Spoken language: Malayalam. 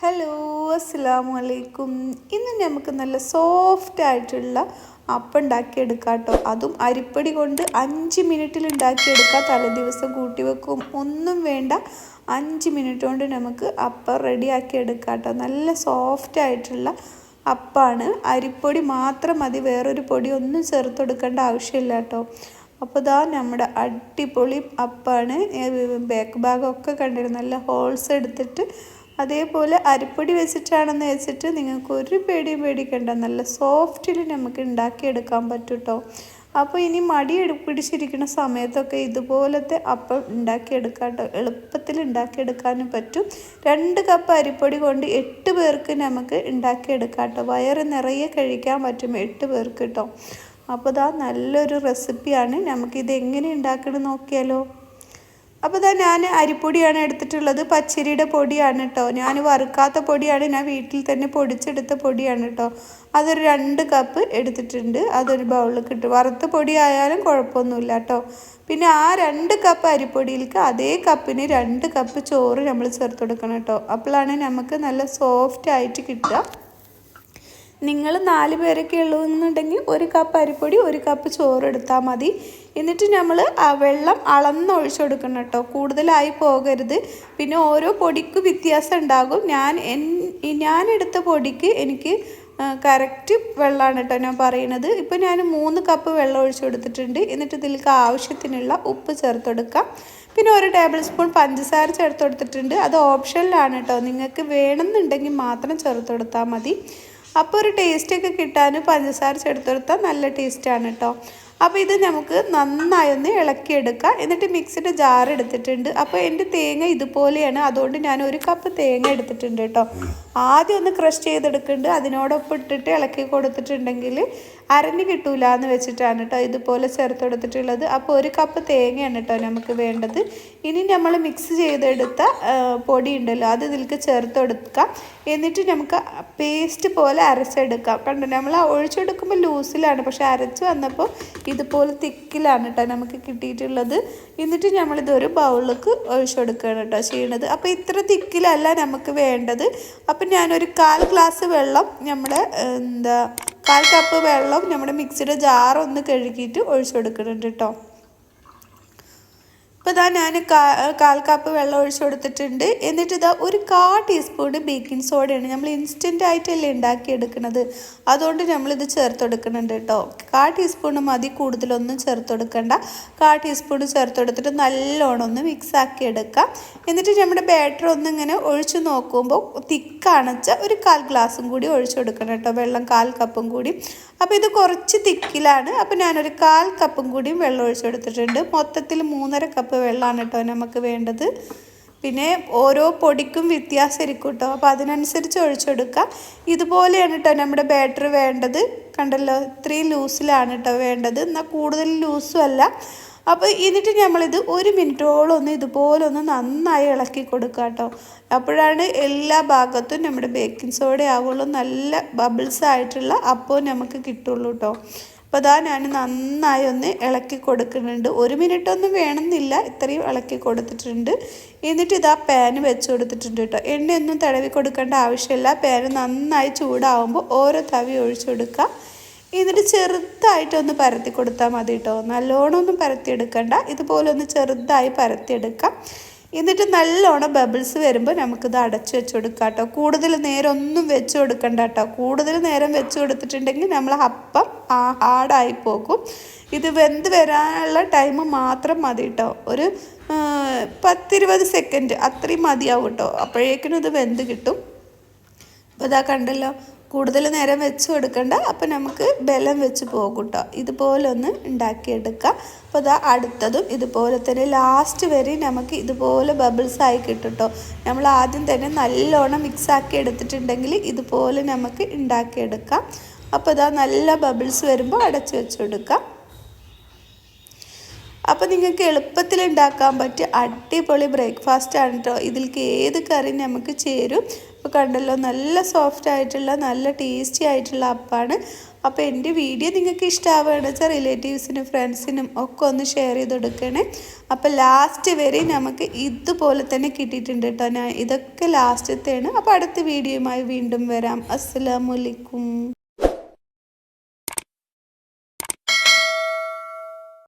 ഹലോ, അസ്സലാമു അലൈക്കും. ഇന്ന് നമുക്ക് നല്ല സോഫ്റ്റ് ആയിട്ടുള്ള അപ്പം ഉണ്ടാക്കിയെടുക്കാം കേട്ടോ. അതും അരിപ്പൊടി കൊണ്ട് 5 മിനിറ്റിൽ ഉണ്ടാക്കിയെടുക്കാം. തലേദിവസം കൂട്ടി വെക്കും ഒന്നും വേണ്ട. 5 മിനിറ്റ് കൊണ്ട് നമുക്ക് അപ്പം റെഡിയാക്കി എടുക്കാം കേട്ടോ. നല്ല സോഫ്റ്റ് ആയിട്ടുള്ള അപ്പമാണ്. അരിപ്പൊടി മാത്രം മതി, വേറൊരു പൊടി ഒന്നും ചേർത്ത് കൊടുക്കേണ്ട ആവശ്യമില്ല കേട്ടോ. അപ്പോൾ ഇതാ നമ്മുടെ അടിപൊളി അപ്പമാണ്. ബാക്ക് ഭാഗമൊക്കെ കണ്ടിരുന്നു, നല്ല ഹോൾസ് എടുത്തിട്ട് അതേപോലെ അരിപ്പൊടി വെച്ചിട്ടാണെന്ന് വെച്ചിട്ട് നിങ്ങൾക്ക് ഒരു പേടിയും പേടിക്കണ്ട. നല്ല സോഫ്റ്റിൽ നമുക്ക് ഉണ്ടാക്കിയെടുക്കാൻ പറ്റും കേട്ടോ. അപ്പോൾ ഇനി മടി പിടിച്ചിരിക്കുന്ന സമയത്തൊക്കെ ഇതുപോലത്തെ അപ്പം ഉണ്ടാക്കിയെടുക്കാം കേട്ടോ. എളുപ്പത്തിൽ ഉണ്ടാക്കിയെടുക്കാനും പറ്റും. 2 കപ്പ് അരിപ്പൊടി കൊണ്ട് 8 പേർക്ക് നമുക്ക് ഉണ്ടാക്കിയെടുക്കാം കേട്ടോ. വയറ് നിറയെ കഴിക്കാൻ പറ്റും 8 പേർക്ക് കേട്ടോ. അപ്പോൾ ഇതാ നല്ലൊരു റെസിപ്പിയാണ്. നമുക്കിത് എങ്ങനെ ഉണ്ടാക്കണം നോക്കിയാലോ. അപ്പോൾ ഇതാ ഞാൻ അരിപ്പൊടിയാണ് എടുത്തിട്ടുള്ളത്. പച്ചരിയുടെ പൊടിയാണ് കേട്ടോ. ഞാൻ വറുക്കാത്ത പൊടിയാണ്, ഞാൻ വീട്ടിൽ തന്നെ പൊടിച്ചെടുത്ത പൊടിയാണ് കേട്ടോ. അതൊരു 2 കപ്പ് എടുത്തിട്ടുണ്ട്. അതൊരു ബൗളിൽ ഇട്ട്, വറുത്ത പൊടി ആയാലും കുഴപ്പമൊന്നുമില്ല കേട്ടോ. പിന്നെ ആ 2 കപ്പ് അരിപ്പൊടിയിലേക്ക് അതേ കപ്പിന് 2 കപ്പ് ചോറ് നമ്മൾ ചേർത്ത് കൊടുക്കണം കേട്ടോ. അപ്പോഴാണ് നമുക്ക് നല്ല സോഫ്റ്റ് ആയിട്ട് കിട്ടുക. നിങ്ങൾ 4 പേരൊക്കെ ഉള്ളൂന്നുണ്ടെങ്കിൽ 1 കപ്പ് അരിപ്പൊടി 1 കപ്പ് ചോറ് എടുത്താൽ മതി. എന്നിട്ട് നമ്മൾ ആ വെള്ളം അളന്നൊഴിച്ചു കൊടുക്കണം കേട്ടോ. കൂടുതലായി പോകരുത്. പിന്നെ ഓരോ പൊടിക്ക് വ്യത്യാസം ഉണ്ടാകും. ഞാൻ എടുത്ത പൊടിക്ക് എനിക്ക് കറക്റ്റ് വെള്ളമാണ് കേട്ടോ ഞാൻ പറയുന്നത്. ഇപ്പോൾ ഞാൻ 3 കപ്പ് വെള്ളം ഒഴിച്ചു കൊടുത്തിട്ടുണ്ട്. എന്നിട്ട് ഇതിലേക്ക് ആവശ്യത്തിനുള്ള ഉപ്പ് ചേർത്ത് കൊടുക്കാം. പിന്നെ 1 ടേബിൾ സ്പൂൺ പഞ്ചസാര ചേർത്ത് കൊടുത്തിട്ടുണ്ട്. അത് ഓപ്ഷനിലാണ് കേട്ടോ. നിങ്ങൾക്ക് വേണമെന്നുണ്ടെങ്കിൽ മാത്രം ചേർത്ത് കൊടുത്താൽ മതി. അപ്പോൾ ഒരു ടേസ്റ്റൊക്കെ കിട്ടാൻ പഞ്ചസാര ചേർത്ത് കൊടുത്താൽ നല്ല ടേസ്റ്റാണ് കേട്ടോ. അപ്പോൾ ഇത് നമുക്ക് നന്നായി ഒന്ന് ഇളക്കിയെടുക്കാം. എന്നിട്ട് മിക്സിയുടെ ജാർ എടുത്തിട്ടുണ്ട്. അപ്പോൾ എൻ്റെ തേങ്ങ ഇതുപോലെയാണ്, അതുകൊണ്ട് ഞാൻ 1 കപ്പ് തേങ്ങ എടുത്തിട്ടുണ്ട് കേട്ടോ. ആദ്യം ഒന്ന് ക്രഷ് ചെയ്തെടുക്കുന്നുണ്ട്. അതിനോടൊപ്പം ഇട്ടിട്ട് ഇളക്കി കൊടുത്തിട്ടുണ്ടെങ്കിൽ അരഞ്ഞ് കിട്ടൂല എന്ന് വെച്ചിട്ടാണ് കേട്ടോ ഇതുപോലെ ചേർത്ത് കൊടുത്തിട്ടുള്ളത്. അപ്പോൾ 1 കപ്പ് തേങ്ങയാണ് കേട്ടോ നമുക്ക് വേണ്ടത്. ഇനി നമ്മൾ മിക്സ് ചെയ്തെടുത്ത പൊടി ഉണ്ടല്ലോ, അത് ഇതിലേക്ക് ചേർത്ത് കൊടുക്കാം. എന്നിട്ട് നമുക്ക് പേസ്റ്റ് പോലെ അരച്ചെടുക്കാം. കണ്ടോ, നമ്മൾ ഒഴിച്ചെടുക്കുമ്പോൾ ലൂസിലാണ്, പക്ഷെ അരച്ച് വന്നപ്പോൾ ഇതുപോലെ തിക്കിലാണ് കേട്ടോ നമുക്ക് കിട്ടിയിട്ടുള്ളത്. എന്നിട്ട് നമ്മളിതൊരു ബൗളിലേക്ക് ഒഴിച്ചു കൊടുക്കുകയാണ് കേട്ടോ ചെയ്യണത്. അപ്പോൾ ഇത്ര തിക്കിലല്ല നമുക്ക് വേണ്ടത്. അപ്പം ഞാനൊരു 1/4 ഗ്ലാസ് വെള്ളം, നമ്മുടെ 1/4 കപ്പ് വെള്ളം നമ്മുടെ മിക്സിയുടെ ജാറൊന്ന് കഴുകിയിട്ട് ഒഴിച്ചു കൊടുക്കുന്നുണ്ട് കേട്ടോ. ഇപ്പോൾ ഇതാ ഞാൻ 1/4 കപ്പ് വെള്ളം ഒഴിച്ചു കൊടുത്തിട്ടുണ്ട്. എന്നിട്ട് ഇതാ ഒരു 1/4 ടീസ്പൂൺ ബേക്കിംഗ് സോഡയാണ്. നമ്മൾ ഇൻസ്റ്റൻ്റ് ആയിട്ടല്ലേ ഉണ്ടാക്കിയെടുക്കുന്നത്, അതുകൊണ്ട് നമ്മളിത് ചേർത്ത് കൊടുക്കുന്നുണ്ട് കേട്ടോ. 1/4 ടീസ്പൂൺ മതി, കൂടുതലൊന്നും ചേർത്ത് കൊടുക്കണ്ട. 1/4 ടീസ്പൂൺ ചേർത്ത് കൊടുത്തിട്ട് നല്ലോണം ഒന്ന് മിക്സ് ആക്കി എടുക്കാം. എന്നിട്ട് നമ്മുടെ ബാറ്റർ ഒന്നിങ്ങനെ ഒഴിച്ച് നോക്കുമ്പോൾ തിക്കാണച്ച ഒരു 1/4 ഗ്ലാസും കൂടി ഒഴിച്ചു കൊടുക്കണം കേട്ടോ, വെള്ളം 1/4 കപ്പും കൂടി. അപ്പോൾ ഇത് കുറച്ച് തിക്കിലാണ്. അപ്പോൾ ഞാനൊരു 1/4 കപ്പും കൂടിയും വെള്ളം ഒഴിച്ചു കൊടുത്തിട്ടുണ്ട്. മൊത്തത്തിൽ 3.5 കപ്പ് വെള്ളമാണ് കേട്ടോ നമുക്ക് വേണ്ടത്. പിന്നെ ഓരോ പൊടിക്കും വ്യത്യാസമായിരിക്കും കേട്ടോ, അപ്പോൾ അതിനനുസരിച്ച് ഒഴിച്ചെടുക്കുക. ഇതുപോലെയാണ് കേട്ടോ നമ്മുടെ ബാറ്റർ വേണ്ടത്. കണ്ടല്ലോ, ഇത്രയും ലൂസിലാണ് കേട്ടോ വേണ്ടത്, എന്നാൽ കൂടുതൽ ലൂസും അല്ല. അപ്പോൾ എന്നിട്ട് നമ്മളിത് 1 മിനിറ്റോളം ഒന്ന് ഇതുപോലെ ഒന്ന് നന്നായി ഇളക്കി കൊടുക്കുക കേട്ടോ. അപ്പോഴാണ് എല്ലാ ഭാഗത്തും നമ്മുടെ ബേക്കിംഗ് സോഡ ആവുള്ളൂ, നല്ല ബബിൾസ് ആയിട്ടുള്ള അപ്പോൾ നമുക്ക് കിട്ടുള്ളൂ കേട്ടോ. അപ്പോൾ അതാ ഞാൻ നന്നായി ഒന്ന് ഇളക്കി കൊടുക്കുന്നുണ്ട്. 1 മിനിറ്റൊന്നും വേണമെന്നില്ല, ഇത്രയും ഇളക്കി കൊടുത്തിട്ടുണ്ട്. എന്നിട്ട് ഇതാ പാന് വെച്ച് കൊടുത്തിട്ടുണ്ട് കേട്ടോ. എണ്ണയൊന്നും തടവി കൊടുക്കേണ്ട ആവശ്യമില്ല. പാന് നന്നായി ചൂടാവുമ്പോൾ ഓരോ തവി ഒഴിച്ചു കൊടുക്കുക. എന്നിട്ട് ചെറുതായിട്ടൊന്ന് പരത്തി കൊടുത്താൽ മതി കേട്ടോ. നല്ലോണം ഒന്നും പരത്തിയെടുക്കണ്ട, ഇതുപോലെ ഒന്ന് ചെറുതായി പരത്തിയെടുക്കാം. എന്നിട്ട് നല്ലോണം ബബിൾസ് വരുമ്പോൾ നമുക്കിത് അടച്ചു വെച്ച് കൊടുക്കാം കേട്ടോ. കൂടുതൽ നേരം ഒന്നും വെച്ച് കൊടുക്കണ്ട കേട്ടോ. കൂടുതൽ നേരം വെച്ച് കൊടുത്തിട്ടുണ്ടെങ്കിൽ നമ്മൾ അപ്പം ഹാർഡായി പോകും. ഇത് വെന്ത് വരാനുള്ള ടൈം മാത്രം മതി കേട്ടോ. ഒരു 10-20 സെക്കൻഡ് അത്രയും മതിയാവും കേട്ടോ. അപ്പോഴേക്കും ഇത് വെന്ത് കിട്ടും. അപ്പോൾ ഇതാ കണ്ടല്ലോ, കൂടുതൽ നേരം വെച്ച് കൊടുക്കണ്ട. അപ്പോൾ നമുക്ക് ബലം വെച്ച് പോകും കേട്ടോ. ഇതുപോലെ ഒന്ന് ഉണ്ടാക്കിയെടുക്കാം. അപ്പോൾ ഇതാ അടുത്തതും ഇതുപോലെ തന്നെ ലാസ്റ്റ് വരെ നമുക്ക് ഇതുപോലെ ബബിൾസ് ആയി കിട്ടും കേട്ടോ. നമ്മൾ ആദ്യം തന്നെ നല്ലോണം മിക്സ് ആക്കി എടുത്തിട്ടുണ്ടെങ്കിൽ ഇതുപോലെ നമുക്ക് ഉണ്ടാക്കിയെടുക്കാം. അപ്പോൾ ഇതാ നല്ല ബബിൾസ് വരുമ്പോൾ അടച്ചു വെച്ച് കൊടുക്കാം. അപ്പോൾ നിങ്ങൾക്ക് എളുപ്പത്തിൽ ഉണ്ടാക്കാൻ പറ്റിയ അടിപൊളി ബ്രേക്ക്ഫാസ്റ്റ് ആണ് കേട്ടോ. ഇതിലേക്ക് ഏത് കറി നമുക്ക് ചേരും. അപ്പോൾ കണ്ടല്ലോ, നല്ല സോഫ്റ്റ് ആയിട്ടുള്ള നല്ല ടേസ്റ്റി ആയിട്ടുള്ള അപ്പമാണ്. അപ്പോൾ എൻ്റെ വീഡിയോ നിങ്ങൾക്ക് ഇഷ്ടമാവുകയാണെന്ന് വെച്ചാൽ റിലേറ്റീവ്സിനും ഫ്രണ്ട്സിനും ഒക്കെ ഒന്ന് ഷെയർ ചെയ്ത് കൊടുക്കണേ. അപ്പോൾ ലാസ്റ്റ് വരെ നമുക്ക് ഇതുപോലെ തന്നെ കിട്ടിയിട്ടുണ്ട് കേട്ടോ. ഞാൻ ഇതൊക്കെ ലാസ്റ്റത്തെയാണ്. അപ്പോൾ അടുത്ത വീഡിയോയുമായി വീണ്ടും വരാം. അസ്സലാമു അലൈക്കും.